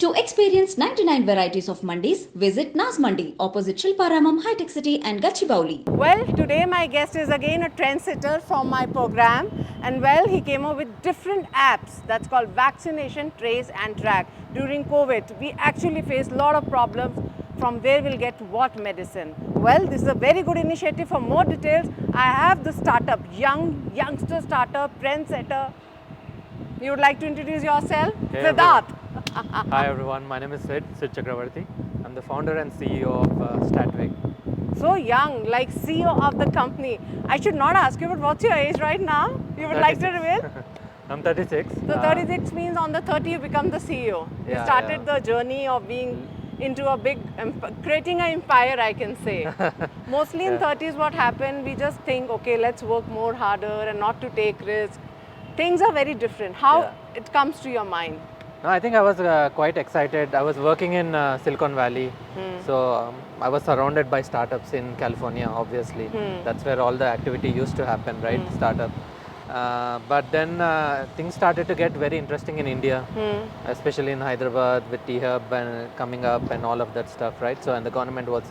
To experience 99 varieties of mandis, visit Nas Mandi, opposite Shilparamam High Tech City and Gachibowli. Well, today my guest is again a trendsetter from my program, and well, he came up with different apps that's called Vaccination, Trace and Track. During COVID, we actually faced a lot of problems from where we'll get what medicine. Well, this is a very good initiative. For more details, I have the startup, youngster startup, trendsetter. You would like to introduce yourself? Hey, Siddharth. Hi everyone, my name is Sid Chakravarthy. I'm the founder and CEO of STATWIG. So young, like CEO of the company. I should not ask you, but what's your age right now? You would like to 36. reveal? I'm 36. So 36 means on the 30 you become the CEO. You Yeah, started yeah. the journey of being into a big, creating an empire, I can say. Mostly in Yeah. 30s what happened, we just think, okay, let's work more harder and not to take risks. Things are very different. How Yeah. it comes to your mind? No, I think I was quite excited. I was working in Silicon Valley, so I was surrounded by startups in California, obviously. That's where all the activity used to happen, right? Startup. But then things started to get very interesting in India, especially in Hyderabad with T-Hub and coming up and all of that stuff, right? So, and the government was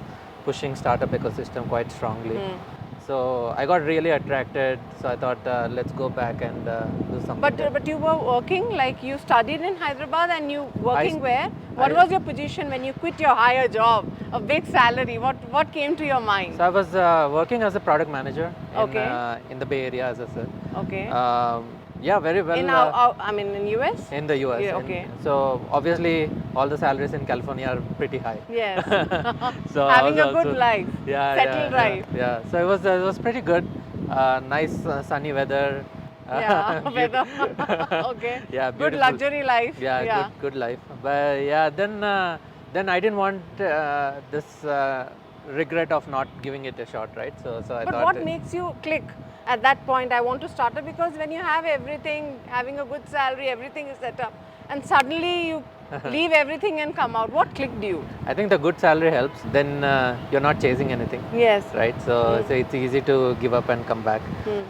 pushing startup ecosystem quite strongly. So I got really attracted. So I thought, let's go back and do something. But you were working, like you studied in Hyderabad and you working where? What I- was your position when you quit your higher job, a big salary? What came to your mind? So I was working as a product manager Okay. in the Bay Area, as I said. Okay. Yeah, very well. In I mean in US? In the US. Yeah, And okay. so obviously all the salaries in California are pretty high. Yes. So I Having was a good also- life. Yeah, Settled yeah, life. Yeah, yeah. So it was pretty good. Nice sunny weather. Yeah, Beaut- weather. Okay. Yeah, Good beautiful. luxury life. Yeah, good life. But yeah, then I didn't want this regret of not giving it a shot, right? So I But thought. what makes you click at that point? I want to start it because when you have everything, having a good salary, everything is set up, and suddenly you leave everything and come out. What clicked you? I think the good salary helps. Then you're not chasing anything, Yes. right? So it's easy to give up and come back.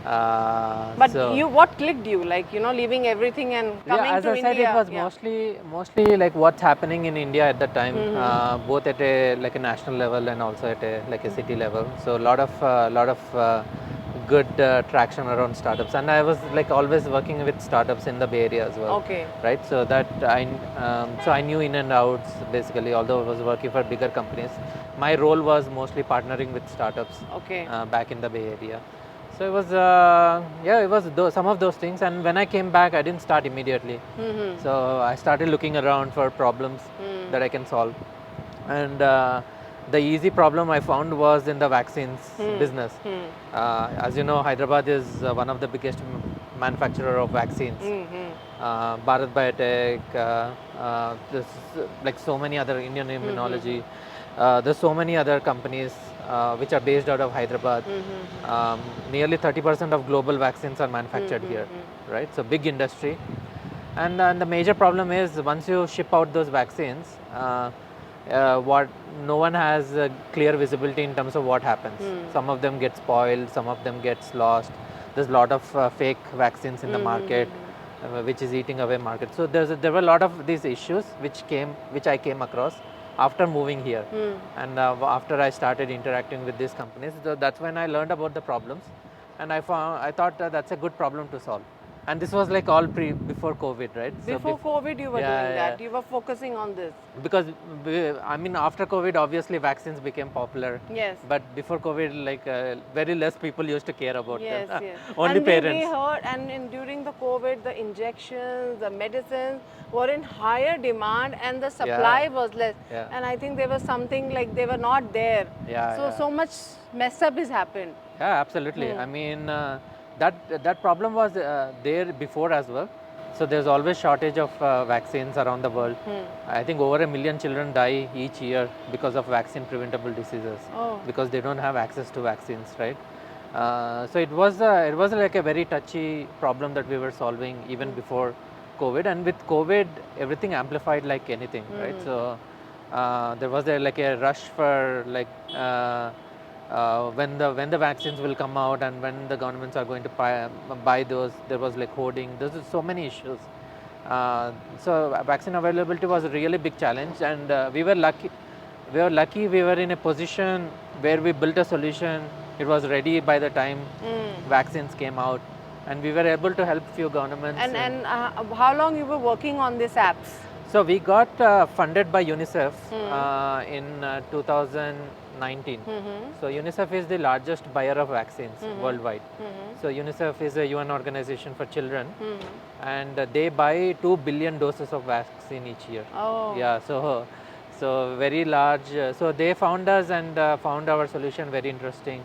But So- what clicked you? Like, you know, leaving everything and coming yeah, as to I said, India. it was mostly like what's happening in India at the time, both at a like a national level and also at a like a city level. So a lot of good traction around startups, and I was like always working with startups in the Bay Area as well. Okay. Right, so that I knew in and outs basically. Although I was working for bigger companies, my role was mostly partnering with startups. Okay. Back in the Bay Area. So it was, it was some of those things. And when I came back, I didn't start immediately. So I started looking around for problems that I can solve. And the easy problem I found was in the vaccines business. As you know, Hyderabad is one of the biggest manufacturer of vaccines. Bharat Biotech, there's like so many other Indian Immunology. There's so many other companies which are based out of Hyderabad. Nearly 30% of global vaccines are manufactured here, right? So big industry. And the major problem is once you ship out those vaccines, what no one has clear visibility in terms of what happens. Some of them get spoiled, some of them gets lost. There's a lot of fake vaccines in the market, which is eating away market. So there were a lot of these issues which I came across after moving here, and after I started interacting with these companies. So that's when I learned about the problems, and I thought that's a good problem to solve. And this was like all before COVID, right? So Before COVID, you were Yeah, doing yeah. that. You were focusing on this. because I mean after COVID, obviously vaccines became popular. Yes. But before COVID, like very less people used to care about Yes, them. yes. Only and parents. We heard, and during the COVID, the injections, the medicines were in higher demand, and the supply was less. Yeah. And I think there was something like they were not there. Yeah, So yeah. so much mess up has happened. Yeah, absolutely. I mean, that problem was there before as well. So there's always shortage of vaccines around the world. I think over 1 million children die each year because of vaccine preventable diseases, Oh. because they don't have access to vaccines, right? So it was like a very touchy problem that we were solving even before COVID, and with COVID everything amplified like anything, right? So there was like a rush for like when the vaccines will come out and when the governments are going to buy those. There was like hoarding. There's so many issues. So vaccine availability was a really big challenge, and we were lucky. We were in a position where we built a solution. It was ready by the time vaccines came out, and we were able to help few governments. And how long you were working on these apps? So we got funded by UNICEF in 2019. So UNICEF is the largest buyer of vaccines worldwide. So UNICEF is a UN organization for children, and they buy 2 billion doses of vaccine each year. Oh. Yeah, so very large. So they found us and found our solution very interesting.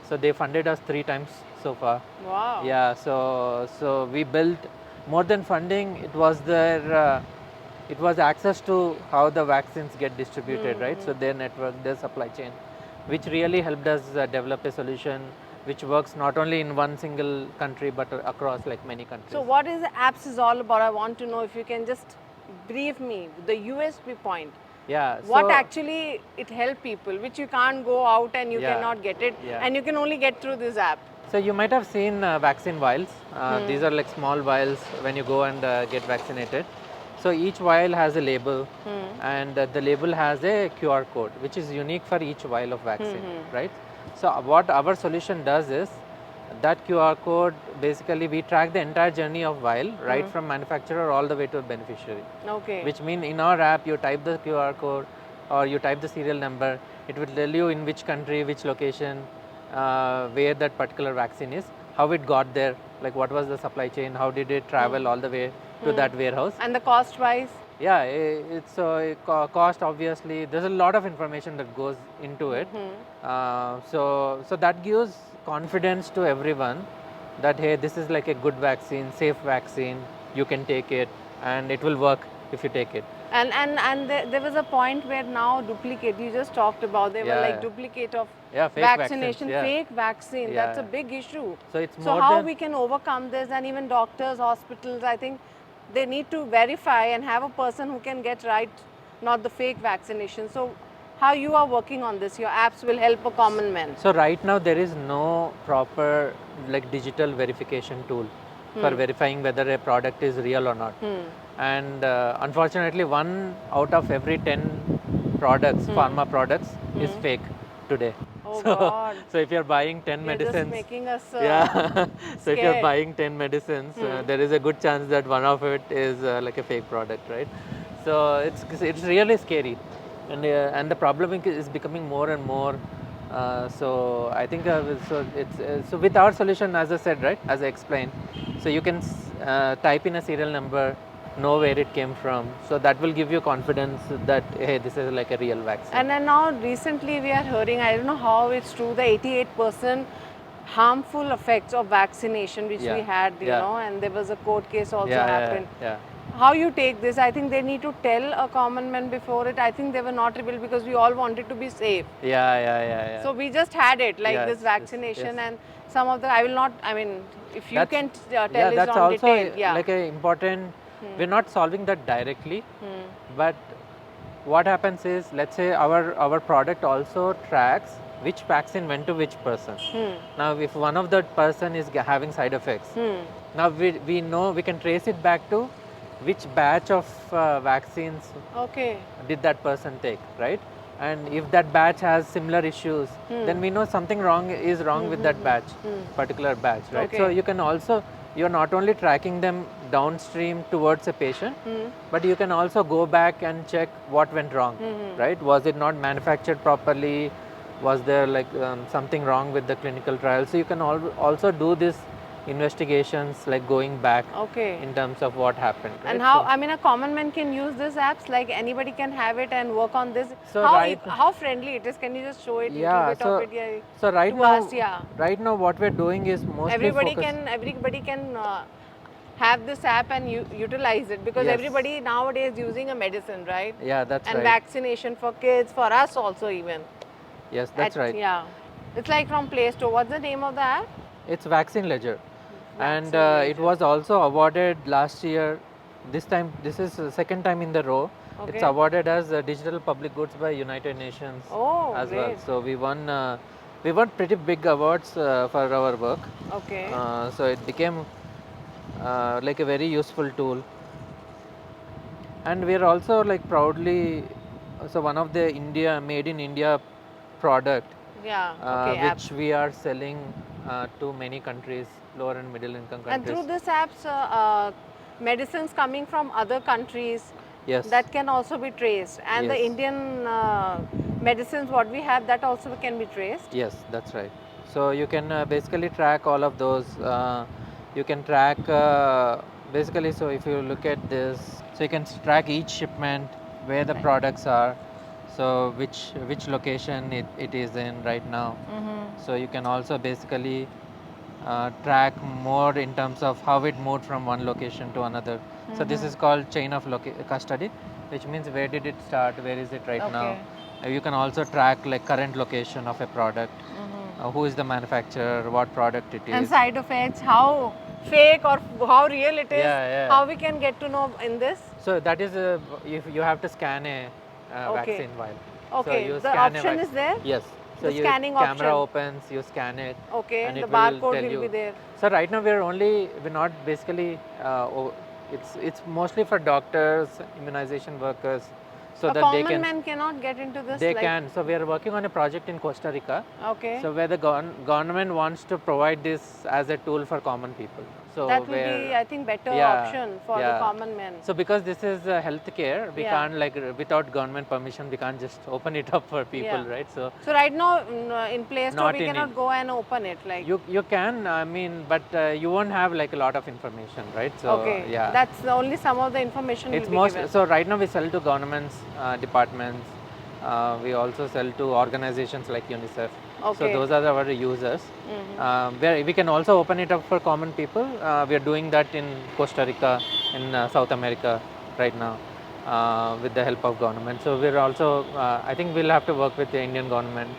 So they funded us 3 times so far. Wow. Yeah, so we built more than funding. It was their it was access to how the vaccines get distributed, right? So their network, their supply chain, which really helped us develop a solution which works not only in one single country but across like many countries. So what is the apps is all about? I want to know if you can just brief me the USP point. Yeah. What actually it help people, which you can't go out and you cannot get it, and you can only get through this app. So you might have seen vaccine vials. These are like small vials when you go and get vaccinated. So each vial has a label, and the label has a QR code, which is unique for each vial of vaccine, right? So what our solution does is that QR code, basically we track the entire journey of vial, right from manufacturer all the way to beneficiary. Okay. Which means in our app, you type the QR code or you type the serial number, it will tell you in which country, which location, where that particular vaccine is, how it got there, like what was the supply chain, how did it travel all the way to that warehouse. And the cost wise? Yeah, it's cost, obviously. There's a lot of information that goes into it. So that gives confidence to everyone that hey, this is like a good vaccine, safe vaccine. You can take it, and it will work if you take it. And there was a point where now duplicate. You just talked about they were like duplicate of fake vaccination, vaccines, fake vaccine. That's a big issue. So it's so more how than we can overcome this, and even doctors, hospitals, I think they need to verify and have a person who can get right, not the fake vaccination. So how you are working on this? Your apps will help a common man. So right now there is no proper like digital verification tool for verifying whether a product is real or not. And unfortunately 1 out of every 10 products, pharma products, is fake today. Oh God. So if you're buying 10 You're medicines, just making us so if you're scared. buying 10 medicines, there is a good chance that one of it is like a fake product, right? So it's really scary, and the problem is becoming more and more. So I think so with our solution, as I said, right, as I explained, so you can type in a serial number, know where it came from, so that will give you confidence that hey, this is like a real vaccine. And then now recently we are hearing, I don't know how it's true, the 88% harmful effects of vaccination which we had, you know, and there was a court case also happened. How you take this? I think they need to tell a common man before it. I think they were not able because we all wanted to be safe. So we just had it like this vaccination and some of the, I will not, I mean, if you can tell us that's on also detail. like a important, we're not solving that directly, but what happens is, let's say our product also tracks which vaccine went to which person. Now if one of that person is having side effects, now we know, we can trace it back to which batch of vaccines did that person take, right? And if that batch has similar issues, then we know something is wrong with that batch, particular batch, right? So you can also, you're not only tracking them downstream towards a patient, but you can also go back and check what went wrong, right? Was it not manufactured properly? Was there like something wrong with the clinical trial? So you can also do this investigations, like going back in terms of what happened. Right? And how, I mean, a common man can use these apps, like anybody can have it and work on this. So how friendly it is? Can you just show it? So right now what we're doing is mostly everybody can have this app and utilize it, because everybody nowadays using a medicine, right? Yeah, that's and right. vaccination for kids, for us also even. Yes, that's right. Yeah, it's like from Play Store. What's the name of the app? It's Vaccine Ledger. And it was also awarded last year. This is the second time in the row. It's awarded as digital public goods by United Nations as well. So we won pretty big awards for our work. So it became like a very useful tool. And we are also like proudly, so one of the India made in India product, Yeah. Okay. which Apps. we are selling to many countries, lower and middle income And countries. through this apps, medicines coming from other countries, Yes. that can also be traced. And the Yes. Indian medicines, what we have, that also can be traced. Yes, that's right. So you can basically track all of those. You can track basically. So if you look at this, so you can track each shipment, where the Right. products are, so which location it is in right now. So you can also basically track more in terms of how it moved from one location to another. So this is called chain of custody, which means where did it start, where is it right now. Okay. You can also track like current location of a product, who is the manufacturer, what product it is. And side effects, how fake or how real it is, Yeah, yeah. how we can get to know in this. So that is if you have to scan a Okay. vaccine vial. Okay, So you the scan a option is there? Yes. So The you scanning camera option. opens, you scan it. Okay, and the it will barcode tell will you. be there. So right now we're not basically it's mostly for doctors, immunization workers, so A that common they can man cannot get into this. they like, can. So we are working on a project in Costa Rica. Okay. So where the government wants to provide this as a tool for common people. So that will where, be, I think, better yeah, option for the yeah. common man. So because this is healthcare, we Yeah. can't like without government permission, we can't just open it up for people, Yeah. right? So So right now in Play Store Not we in cannot in- go and open it like. you can, I mean, but you won't have like a lot of information, right? So Okay. yeah, That's the only some of the information it's will be most. given. So right now we sell to governments, departments. We also sell to organizations like UNICEF. So Okay. those are our users. Where we can also open it up for common people. We are doing that in Costa Rica, in South America, right now, with the help of government. So we're also. I think we'll have to work with the Indian government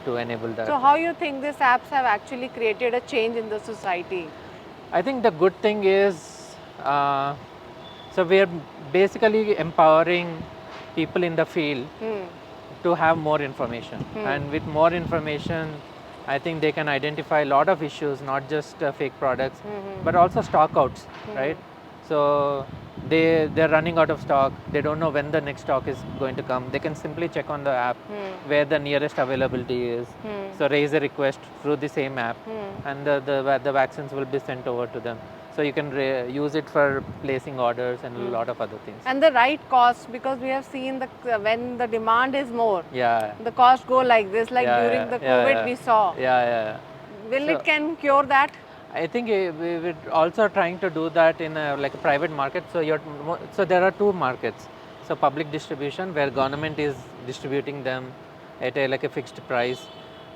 to enable that. So how you think these apps have actually created a change in the society? I think the good thing is, so we are basically empowering people in the field to have more information. And with more information, I think they can identify a lot of issues, not just fake products, but also stockouts, right? So they're running out of stock. They don't know when the next stock is going to come. They can simply check on the app where the nearest availability is. So raise a request through the same app, and the vaccines will be sent over to them. So you can use it for placing orders and a lot of other things. And the right cost, because we have seen the when the demand is more, Yeah. the cost go like this, like Yeah, during yeah, the yeah, COVID yeah. we saw. Yeah. Will So- it can cure that? I think we're also trying to do that in like a private market. So so there are two markets. So public distribution, where government is distributing them at like a fixed price,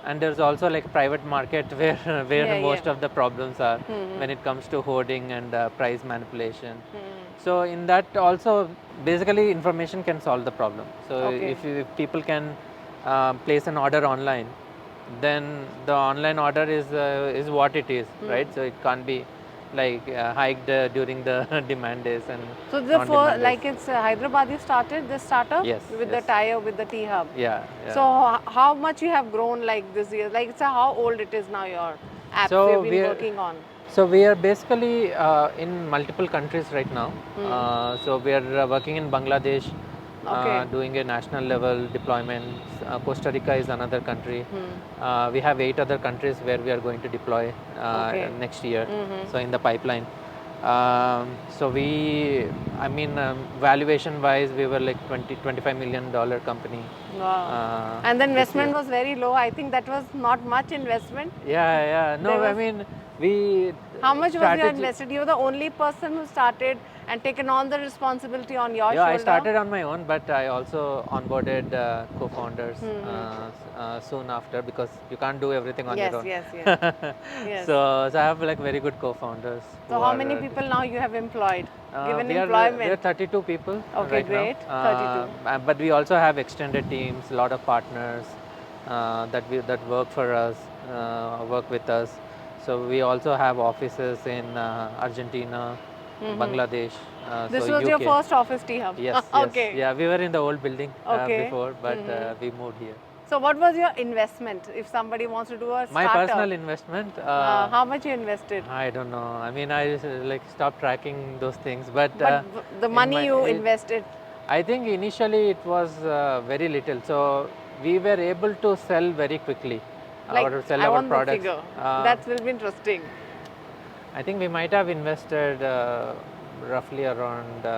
and there's also like private market where Yeah, most yeah. of the problems are when it comes to hoarding and price manipulation. So in that also, basically information can solve the problem. So Okay. if people can place an order online, then the online order is what it is, right? So it can't be like hiked during the demand days and So the non-demand days. like it's Hyderabad you started this startup Yes, with yes. the tie with the T Hub. Yeah. So how much you have grown like this year? Like it's how old it is now your app So you've been we're- working on? So we are basically in multiple countries right now. So we are working in Bangladesh, Okay. doing a national level deployment. Costa Rica is another country. We have 8 other countries where we are going to deploy Okay. next year. So in the pipeline. So valuation wise, we were like $25 million company. Wow. And the this investment year. was very low. I think that was not much investment. Yeah. No, There I was- mean, we. How much was you strategy- invested? You were the only person who started and taken all the responsibility on your Yeah, shoulder. I started on my own, but I also onboarded co-founders soon after, because you can't do everything on Yes, your own. yes. Yes. So I have like very good co-founders. So who how are, many people now you have employed? Given we are, employment. we are 32 people Okay, right great. now. 32. But we also have extended teams, a lot of partners that work for us, work with us. So we also have offices in Argentina, Bangladesh. This so was your UK. first office T Hub. Yes, Okay. yes. Yeah, we were in the old building Okay. before, but we moved here. So what was your investment if somebody wants to do a My startup? personal investment, How much you invested? I don't know. I mean, I just, like stopped tracking those things. But, The in money you it- invested. I think initially it was very little. So we were able to sell very quickly. Like, Sell I our want products. the figure. Uh, That will be interesting. I think we might have invested roughly around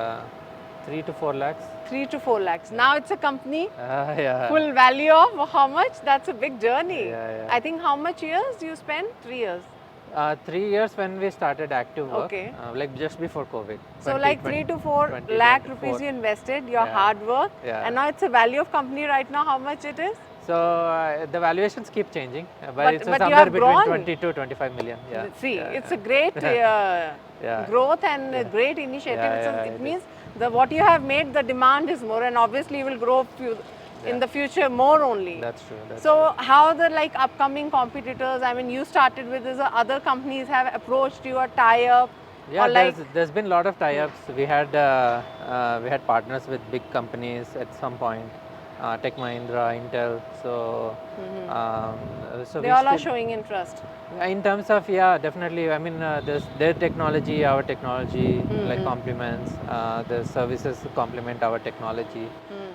3 to 4 lakhs. 3 to 4 lakhs. Now it's a company. Yeah. Full value of how much? That's a big journey. Yeah. I think how much years you spent? 3 years. 3 years when we started active work, Okay. like just before COVID. So like 3 to 4 20, lakh 24. rupees you invested, your Yeah. hard work, Yeah. and now it's a value of company right now. How much it is? So the valuations keep changing, But- it's but you somewhere have between grown. 20 to 25 million. Yeah. See, yeah, it's a great Yeah. growth and a great initiative. Yeah, it it means what you have made, the demand is more, and obviously you will grow in the future more only. That's true. That's So how the like upcoming competitors? I mean, you started with this. Other companies have approached you or tie up. Yeah, or like there's been a lot of tie-ups. We had partners with big companies at some point, Tech Mahindra, Intel. So, so they we all are still- showing interest. in terms of, yeah, definitely. I mean, their technology, our technology, like complements. The services complement our technology.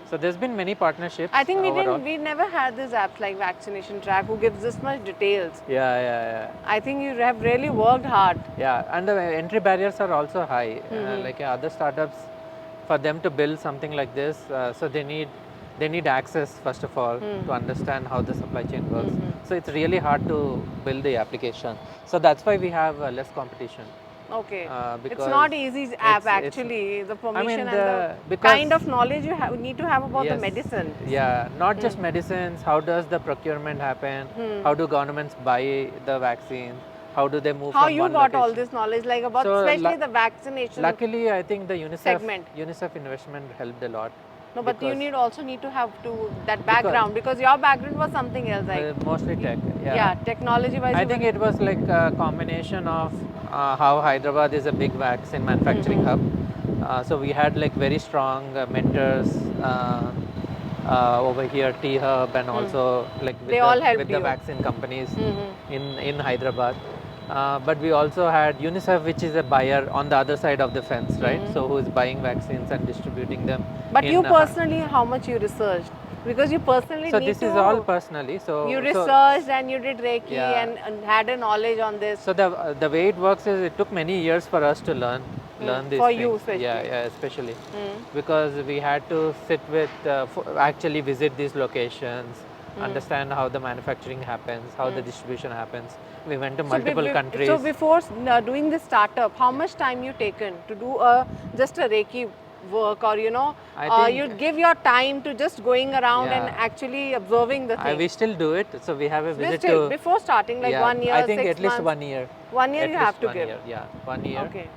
So there's been many partnerships. I think overall. we never had these apps like Vaccination Track who gives this much details. Yeah. I think you have really worked hard. Yeah, and the entry barriers are also high. Like other startups, for them to build something like this, so they need access first of all to understand how the supply chain works. So it's really hard to build the application. So that's why we have less competition. Okay. It's because not easy app it's- actually. The I permission mean, and the because- kind of knowledge you need to have about the Yes. medicine. Yeah, not just medicines. How does the procurement happen? How do governments buy the vaccine? How do they move How from you one got all location? this knowledge, like about So, especially the vaccination? Luckily, I think the segment. UNICEF investment helped a lot. No, but you because, also need to have that background because your background was something else, like mostly tech. yeah, technology wise. I think it was like a combination of how Hyderabad is a big vaccine manufacturing hub. So we had like very strong mentors over here, T Hub, and also like with, They all helped with the you. vaccine companies in Hyderabad. But we also had UNICEF, which is a buyer on the other side of the fence, right? So who is buying vaccines and distributing them. But in, you personally, how much you researched? Because you personally so need this to. is all personally. So You so- researched and you did Reiki Yeah. and had a knowledge on this. So the way it works is it took many years for us to learn these For things. you especially. Yeah, especially because we had to sit with actually visit these locations, understand how the manufacturing happens, how the distribution happens. We went to multiple countries. So before doing this startup, how much time you taken to do just a Reiki work, or I think- you give your time to just going around and Yeah. actually observing the thing? We still do it. So we have a visit Still, to before starting, like yeah, 1 year, I think 6 at least months? 1 year. 1 year At you least have to 1 give. year, yeah, 1 year. Okay.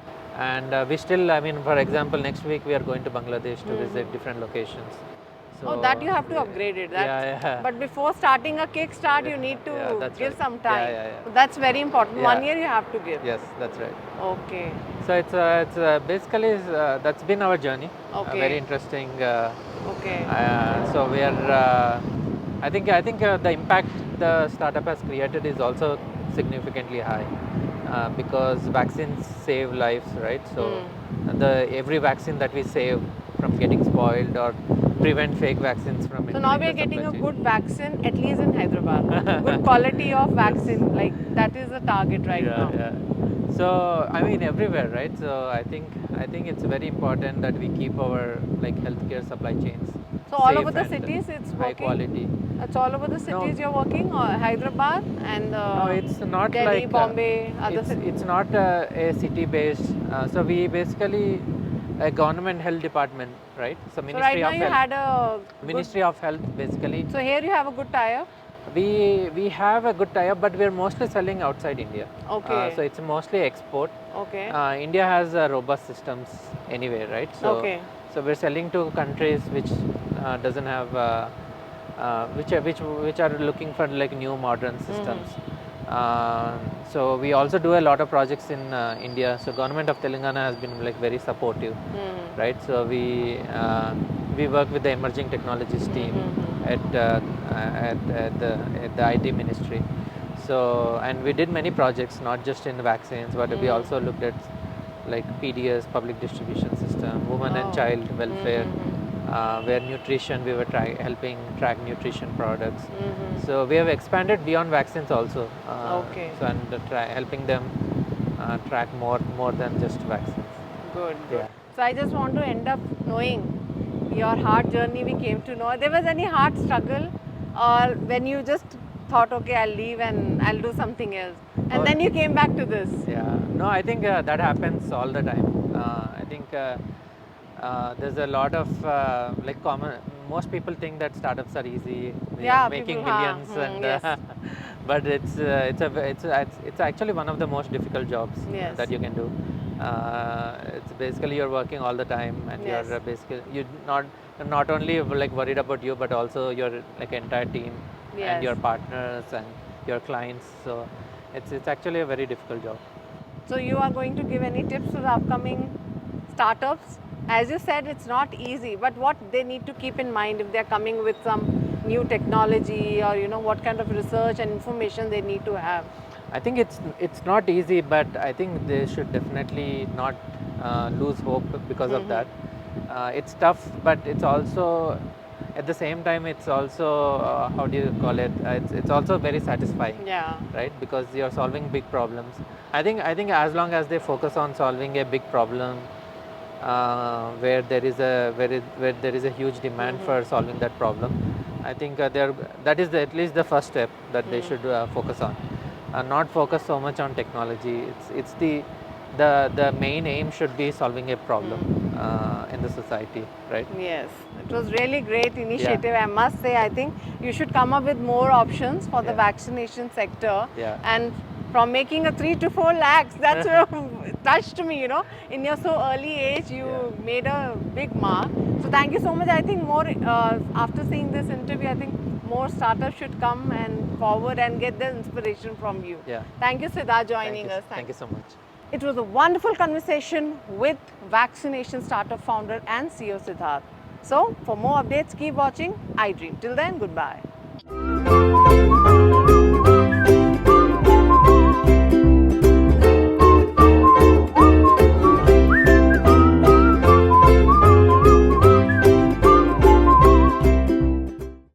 And we still, I mean, for example, next week we are going to Bangladesh to visit different locations. So, That you have to upgrade it. yeah. But before starting a kickstart, you need to Yeah, that's give right. some time. Yeah. That's very important. Yeah. 1 year you have to give. Yes, that's right. Okay. So it's basically that's been our journey. Okay. Very interesting. Okay. So we are. I think the impact the startup has created is also significantly high because vaccines save lives, right? So every vaccine that we save from getting spoiled or prevent fake vaccines from. So now we are entering the getting a supply chain. good vaccine, at least in Hyderabad. Good quality of vaccine, like that is the target right now. Yeah. So I mean everywhere, right? So I think it's very important that we keep our like healthcare supply chains. So all safe over the and cities it's high working? quality. It's all over the cities you're working, or Hyderabad and No, it's not Delhi, like Bombay, other it's, cities? it's not a city based. So we basically a government health department, right? So So Ministry right now of you Health. had a good, Ministry of Health basically. so here you have a good tie-up. We have a good tie-up, but we're mostly selling outside India. Okay. So it's mostly export. Okay. India has robust systems anyway, right? So, Okay. so we're selling to countries which doesn't have, which are looking for like new modern systems. So we also do a lot of projects in India. So government of Telangana has been like very supportive, right? So we work with the emerging technologies team at the IT ministry. So, and we did many projects, not just in vaccines, but we also looked at like PDS, public distribution system, women and child welfare, where nutrition, we were helping track nutrition products. So we have expanded beyond vaccines also. So and helping them track more than just vaccines. Good. Yeah. So I just want to end up knowing your hard journey we came to know. There was any hard struggle, or when you just thought, okay, I'll leave and I'll do something else, and then you came back to this? Yeah, no, I think that happens all the time. I think there's a lot of like common. Most people think that startups are easy, making people, millions, and yes. but it's actually one of the most difficult jobs that you can do. It's basically you're working all the time, and you're basically not only like worried about you, but also your like entire team and your partners and your clients. So it's actually a very difficult job. So you are going to give any tips to the upcoming startups? As you said, it's not easy, but what they need to keep in mind if they're coming with some new technology, or what kind of research and information they need to have? I think it's not easy, but I think they should definitely not lose hope because of that. It's tough, but it's also at the same time it's also how do you call it? It's also very satisfying. Yeah. Right, because you're solving big problems. I think as long as they focus on solving a big problem, where there is a huge demand for solving that problem, I think that is at least the first step that they should focus on. Not focus so much on technology. It's the main aim should be solving a problem in the society, right? Yes, it was really great initiative. I must say, I think you should come up with more options for the vaccination sector. And from making a 3 to 4 lakhs, that's touched me. In your so early age, you made a big mark. So thank you so much. I think more after seeing this interview, I think more startups should come and forward and get the inspiration from you. Thank you, Siddha, joining us. Thank you so much. It was a wonderful conversation with vaccination startup founder and CEO Siddharth. So, for more updates, keep watching iDream. Till then, goodbye.